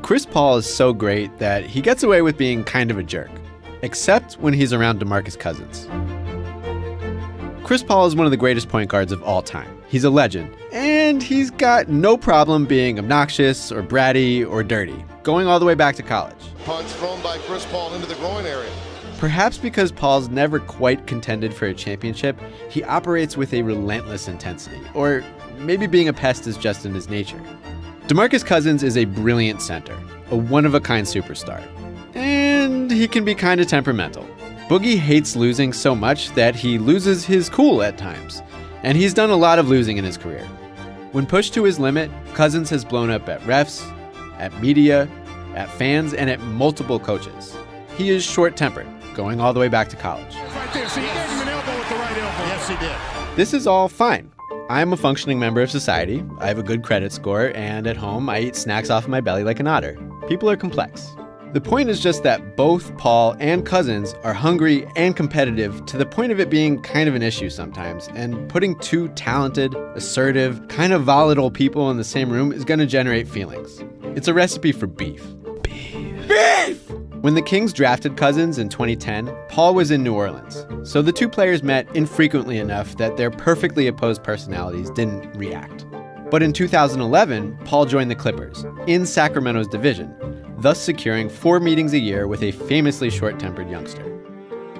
Chris Paul is so great that he gets away with being kind of a jerk, except when he's around DeMarcus Cousins. Chris Paul is one of the greatest point guards of all time. He's a legend, and he's got no problem being obnoxious or bratty or dirty, going all the way back to college. Punch thrown by Chris Paul into the groin area. Perhaps because Paul's never quite contended for a championship, he operates with a relentless intensity, or maybe being a pest is just in his nature. DeMarcus Cousins is a brilliant center, a one-of-a-kind superstar, and he can be kind of temperamental. Boggie hates losing so much that he loses his cool at times, and he's done a lot of losing in his career. When pushed to his limit, Cousins has blown up at refs, at media, at fans, and at multiple coaches. He is short-tempered, going all the way back to college. Right there, so he gave him an elbow with the right elbow. Yes, he did. This is all fine. I'm a functioning member of society, I have a good credit score, and at home I eat snacks off my belly like an otter. People are complex. The point is just that both Paul and Cousins are hungry and competitive to the point of it being kind of an issue sometimes, and putting two talented, assertive, kind of volatile people in the same room is going to generate feelings. It's a recipe for beef. Beef! When the Kings drafted Cousins in 2010, Paul was in New Orleans, so the two players met infrequently enough that their perfectly opposed personalities didn't react. But in 2011, Paul joined the Clippers, in Sacramento's division, thus securing 4 meetings a year with a famously short-tempered youngster.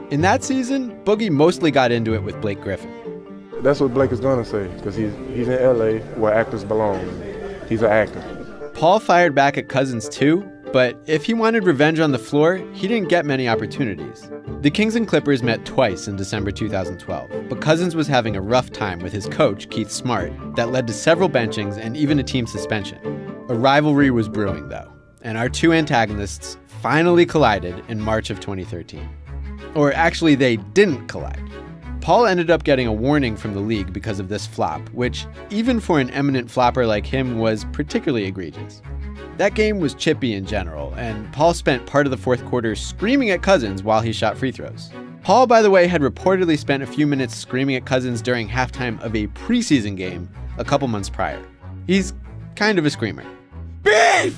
In that season, Boggie mostly got into it with Blake Griffin. That's what Blake is going to say, because he's in L.A. where actors belong. He's an actor. Paul fired back at Cousins too, but if he wanted revenge on the floor, he didn't get many opportunities. The Kings and Clippers met twice in December 2012, but Cousins was having a rough time with his coach, Keith Smart, that led to several benchings and even a team suspension. A rivalry was brewing, though, and our two antagonists finally collided in March of 2013. Or actually, they didn't collide. Paul ended up getting a warning from the league because of this flop, which, even for an eminent flopper like him, was particularly egregious. That game was chippy in general, and Paul spent part of the fourth quarter screaming at Cousins while he shot free throws. Paul, by the way, had reportedly spent a few minutes screaming at Cousins during halftime of a preseason game a couple months prior. He's kind of a screamer. Beef!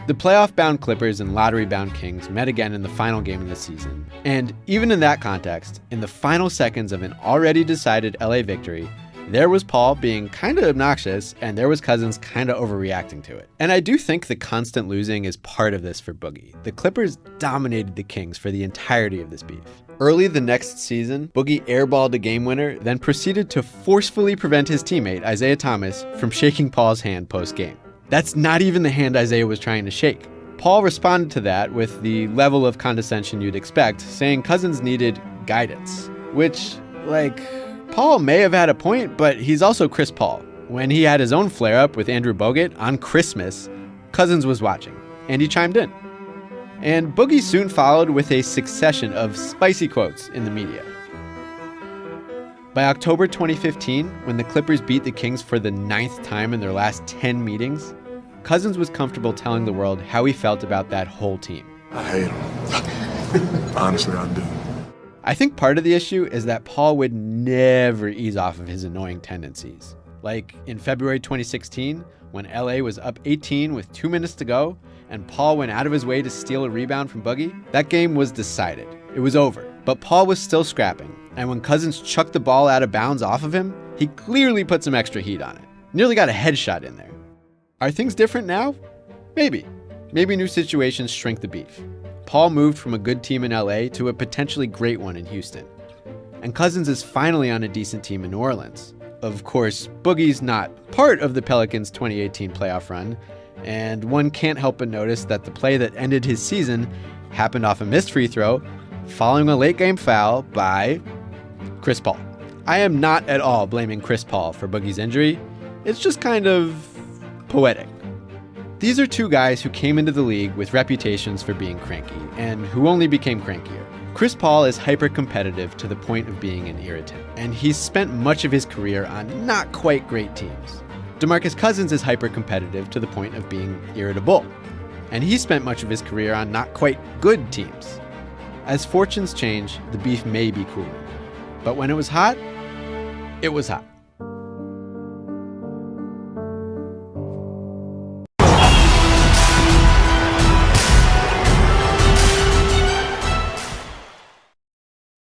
The playoff-bound Clippers and lottery-bound Kings met again in the final game of the season. And even in that context, in the final seconds of an already decided LA victory, there was Paul being kind of obnoxious, and there was Cousins kind of overreacting to it. And I do think the constant losing is part of this for Boggie. The Clippers dominated the Kings for the entirety of this beef. Early the next season, Boggie airballed a game winner, then proceeded to forcefully prevent his teammate, Isaiah Thomas, from shaking Paul's hand post-game. That's not even the hand Isaiah was trying to shake. Paul responded to that with the level of condescension you'd expect, saying Cousins needed guidance, which, Paul may have had a point, but he's also Chris Paul. When he had his own flare-up with Andrew Bogut on Christmas, Cousins was watching, and he chimed in. And Boggie soon followed with a succession of spicy quotes in the media. By October 2015, when the Clippers beat the Kings for the 9th time in their last 10 meetings, Cousins was comfortable telling the world how he felt about that whole team. I hate him. Honestly, I do. I think part of the issue is that Paul would never ease off of his annoying tendencies. Like in February 2016, when LA was up 18 with 2 minutes to go, and Paul went out of his way to steal a rebound from Boggie, that game was decided. It was over. But Paul was still scrapping, and when Cousins chucked the ball out of bounds off of him, he clearly put some extra heat on it. Nearly got a headshot in there. Are things different now? Maybe. Maybe new situations shrink the beef. Paul moved from a good team in LA to a potentially great one in Houston. And Cousins is finally on a decent team in New Orleans. Of course, Boogie's not part of the Pelicans' 2018 playoff run, and one can't help but notice that the play that ended his season happened off a missed free throw, following a late-game foul by Chris Paul. I am not at all blaming Chris Paul for Boogie's injury. It's just kind of poetic. These are two guys who came into the league with reputations for being cranky, and who only became crankier. Chris Paul is hyper-competitive to the point of being an irritant, and he's spent much of his career on not quite great teams. DeMarcus Cousins is hyper-competitive to the point of being irritable, and he spent much of his career on not quite good teams. As fortunes change, the beef may be cooler. But when it was hot, it was hot.